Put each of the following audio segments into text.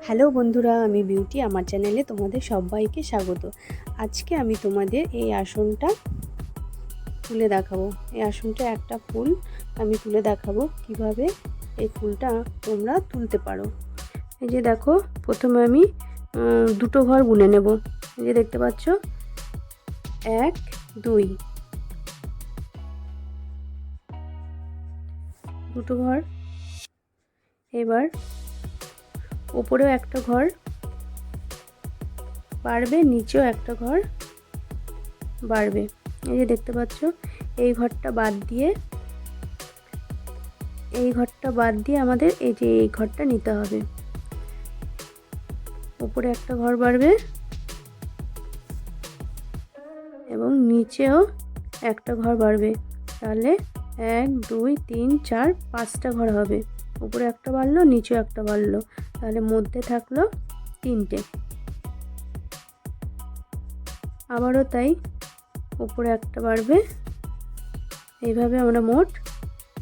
Hello বন্ধুরা, আমি beauty আমার চ্যানেলে তোমাদের সবাইকে স্বাগত। আজকে আমি তোমাদের এই আসনটা তুলে দেখাবো। এই আসনটা একটা ফুল আমি তুলে দেখাবো কিভাবে এই ফুলটা তোমরা তুলতে পারো। এই যে দেখো, প্রথমে আমি দুটো ঘর বুনে নেব। এই যে দেখতে পাচ্ছ, 1 2 দুটো ঘর। এবার উপরেও একটা ঘর বাড়বে, নিচেও একটা ঘর বাড়বে। এই যে দেখতে পাচ্ছ, এই ঘরটা বাদ দিয়ে আমাদের এই ঘরটা নিতে হবে। উপরে একটা ঘর বাড়বে এবং নিচেও একটা ঘর বাড়বে। তাহলে 1 2 3 4 5টা ঘর হবে। উপরে একটা বাড়লো, নিচেও একটা বাড়লো, তাহলে মধ্যে থাকলো 3টে। আবারও তাই, উপরে একটা বাড়বে। এইভাবে আমরা মোট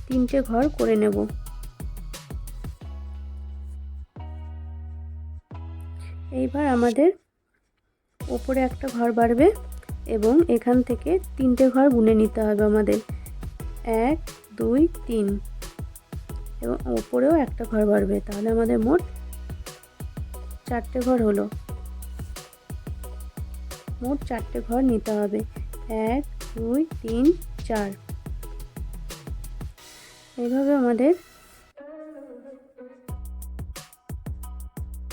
3টে ঘর করে নেব। এইবার আমাদের উপরে একটা ঘর বাড়বে এবং এখান থেকে 3টে ঘর বুনে নিতে হবে আমাদের। 1 2 3 এবং উপরেও একটা ঘর বাড়বে, তাহলে আমাদের মোট 4টে ঘর হলো। মোট 4টে ঘর নিতে হবে। 1 2 3 4। এইভাবে আমাদের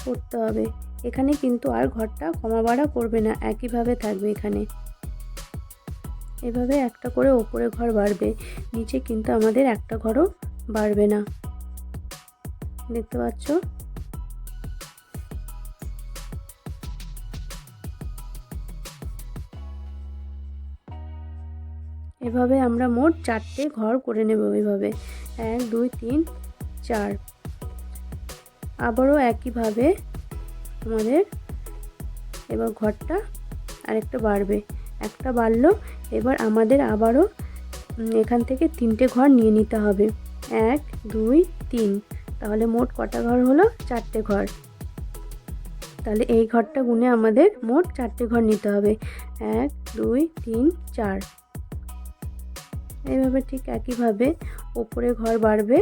করতে হবে। এখানে কিন্তু আর ঘরটা কমা বাড়া করবে না, একইভাবে থাকবে এখানে। এভাবে একটা করে ওপরে ঘর বাড়বে, নিচে কিন্তু আমাদের একটা ঘরও বাড়বে না। দেখতে পাচ্ছ? এভাবে আমরা মোট 4টে ঘর করে নেব। এভাবে 1 2 3 4। আবারও একইভাবে আমাদের এবার ঘরটা আরেকটা বাড়বে, একটা বাড়লো। এবার আমাদের আবারও এখান থেকে 3টে ঘর নিয়ে নিতে হবে। 1 2 3। তাহলে মোট কটা ঘর হলো? 4টে ঘর। তাহলে এই ঘরটা গুনে আমাদের মোট 4টে ঘর নিতে হবে। 1 2 3 4। এইভাবে ঠিক একইভাবে উপরে ঘর বাড়বে,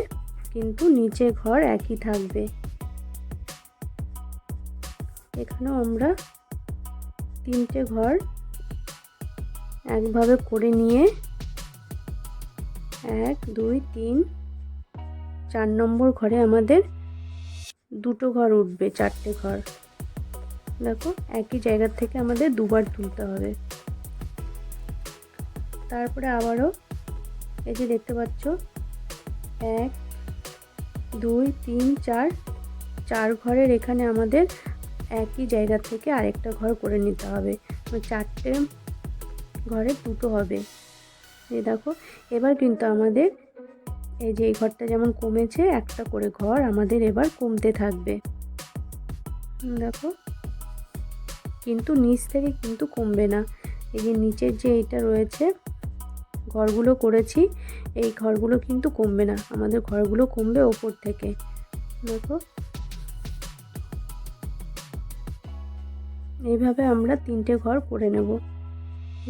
কিন্তু নিচে ঘর একই থাকবে। এখানেও আমরা 3টে ঘর একভাবে করে নিয়ে 1 2 3 4 নম্বর ঘরে আমাদের দুটো ঘর উঠবে, 4টে ঘর। দেখো, একই জায়গা থেকে আমাদের দুবার তুলতে হবে। তারপরে আবারও এই যে দেখতে পাচ্ছ, 1 2 3 4 4 ঘরের এখানে আমাদের একই জায়গা থেকে আরেকটা ঘর করে নিতে হবে। 4টে ঘরে দুটো হবে। এই দেখো, এবার কিন্তু আমাদের এই যে এই ঘরটা যেমন কমেছে, একটা করে ঘর আমাদের এবার কমতে থাকবে। দেখো, কিন্তু নিচ থেকে কিন্তু কমবে না। এই যে নিচের যে এইটা রয়েছে, ঘরগুলো করেছি, এই ঘরগুলো কিন্তু কমবে না, আমাদের ঘরগুলো কমবে ওপর থেকে। দেখো, এইভাবে আমরা 3টে ঘর করে নেব।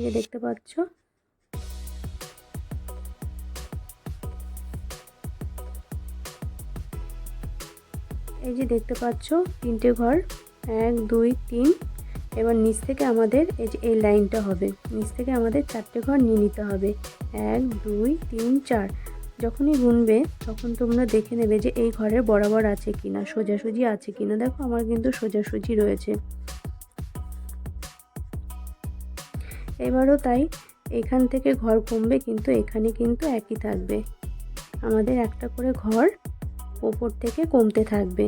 এই দেখতে পাচ্ছ, এই যে দেখতে পাচ্ছ 3টে ঘর, 1 2 3। এবার নিচ থেকে আমাদের এই যে এই লাইনটা হবে, নিচ থেকে আমাদের 4টে ঘর নিয়ে নিতে হবে। 1 2 3 4। যখনই গুনবে তখন তোমরা দেখে নেবে যে এই ঘরের বরাবর আছে কিনা, সোজাসুজি আছে কিনা। দেখো, আমার কিন্তু সোজাসুজি রয়েছে। এবারও তাই, এখান থেকে ঘর কমবে, কিন্তু এখানে কিন্তু একই থাকবে। আমাদের একটা করে ঘর ওপর থেকে কমতে থাকবে।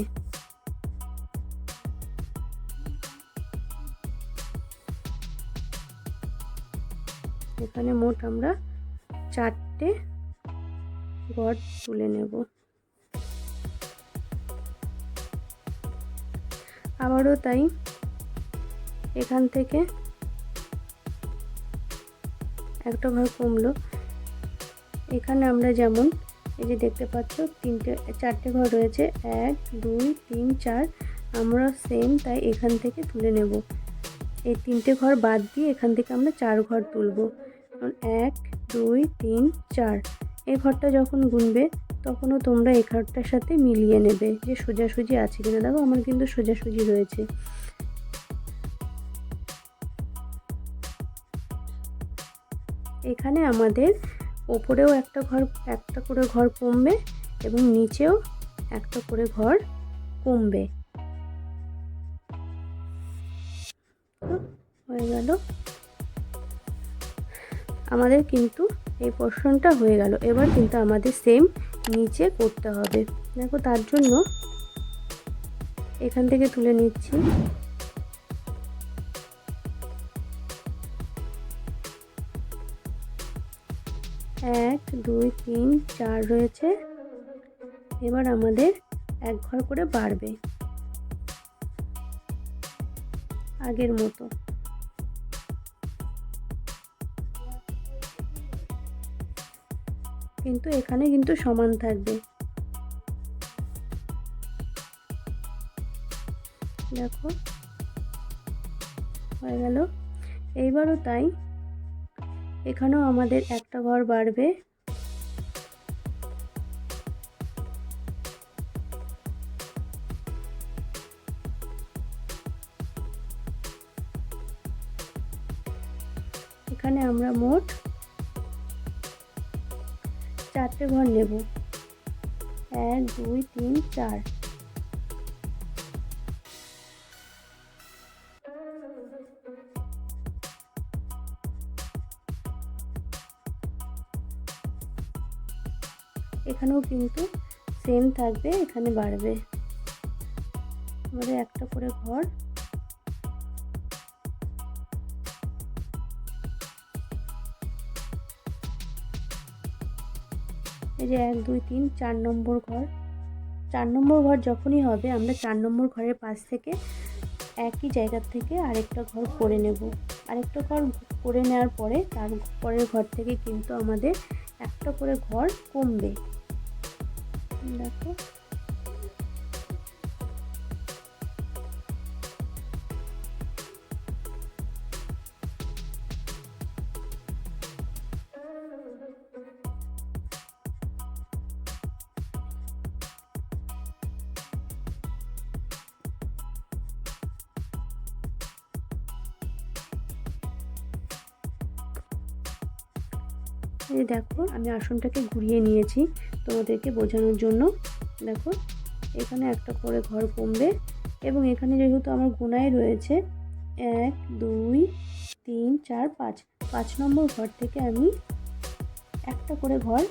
এখানে মোট আমরা 4টে ঘর তুলে নেব। আবারও তাই, এখান থেকে একটা ঘর কমলো। এখানে আমরা যেমন এই যে দেখতে পাচ্ছ 4টে ঘর রয়েছে, 1 2 3 4। আমরা সেম তাই এখান থেকে তুলে নেব। এই 3টে ঘর বাদ দিয়ে এখান থেকে আমরা 4 ঘর তুলব। 1 2 3 4। এই ঘরটা যখন গুনবে তখনও তোমরা এই ঘরটার সাথে মিলিয়ে নেবে যে সোজাসুজি আছে কিনা। দেখো আমার কিন্তু সোজাসুজি রয়েছে। এখানে আমাদের ওপরেও একটা করে ঘর কমবে এবং নিচেও একটা করে ঘর কমবে। হয়ে গেল, আমাদের কিন্তু এই পোর্শনটা হয়ে গেল। এবার কিন্তু আমাদের সেম নিচে করতে হবে। দেখো তার জন্য এখান থেকে তুলে নিচ্ছি। এক 2 3 4 রয়েছে। এবার আমাদের এক ঘর করে বাড়বে আগের মতো। কিন্তু এখানে কিন্তু সমান থাকবে। দেখো হয়ে গেল। এইবারও তাই, এখানেও আমাদের একটা ঘর বাড়বে। এখানে আমরা মোট 4টে ঘর নেব। 1 2 3 4। এখানেও কিন্তু সেম থাকবে, এখানে বাড়বে। আমাদের একটা করে ঘর। এই যে 1 2 3 4 নম্বর ঘর। 4 নম্বর ঘর যখনই হবে আমরা 4 নম্বর ঘরের পাশ থেকে একই জায়গা থেকে আরেকটা ঘর করে নেব। আরেকটা ঘর করে নেওয়ার পরে তার পরের ঘর থেকে কিন্তু আমাদের একটা করে ঘর কমবে। দেখো এই দেখো আমি আসনটাকে ঘুরিয়ে নিয়েছি তোমাদেরকে বোঝানোর জন্য। দেখো এখানে একটা করে ঘর কমবে এবং এখানে যেহেতু আমার গোনায় রয়েছে 1 2 3 4 5, 5 নম্বর ঘর থেকে আমি একটা করে ঘর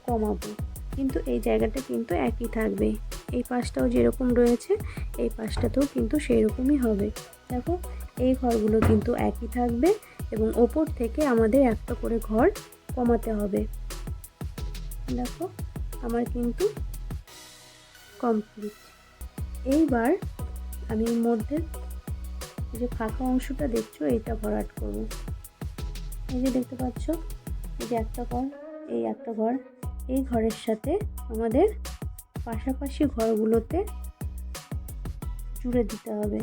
কমাবো। কিন্তু এই জায়গাটা কিন্তু একই থাকবে। এই পাশটাও যেরকম রয়েছে এই পাশটাতেও কিন্তু সেই রকমই হবে। দেখো এই ঘরগুলো কিন্তু একই থাকবে এবং ওপর থেকে আমাদের একটা করে ঘর কমাতে হবে। দেখো আমার কিন্তু কমপ্লিট। এইবার আমি এর মধ্যে যে ফাঁকা অংশটা দেখছো এইটা ভরাট করব। এই যে দেখতে পাচ্ছ, এই যে একটা ঘর, এই একটা ঘর, এই ঘরের সাথে আমাদের পাশাপাশি ঘরগুলোতে জুড়ে দিতে হবে।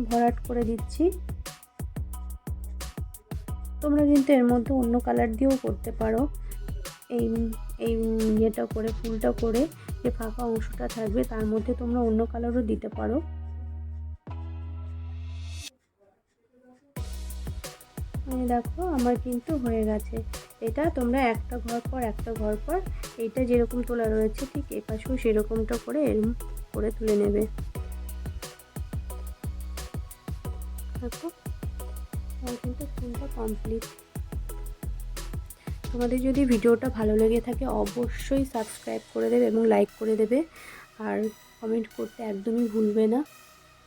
ভরাট করে দিচ্ছি। তোমরা কিন্তু এর মধ্যে অন্য কালার দিয়েও করতে পারো। এই ইয়েটা করে ফুলটা করে যে ফাঁকা অংশটা থাকবে তার মধ্যে তোমরা অন্য কালারও দিতে পারো। দেখো আমার কিন্তু হয়ে গেছে। এটা তোমরা একটা ঘর পর একটা ঘর পর এইটা যেরকম তোলা রয়েছে ঠিক এই পাশেও সেরকমটা করে এরকম করে তুলে নেবে। দেখো আমার কিন্তু ফুলটা কমপ্লিট। তোমাদের যদি ভিডিওটা ভালো লেগে থাকে অবশ্যই সাবস্ক্রাইব করে দেবে এবং লাইক করে দেবে আর কমেন্ট করতে একদমই ভুলবে না।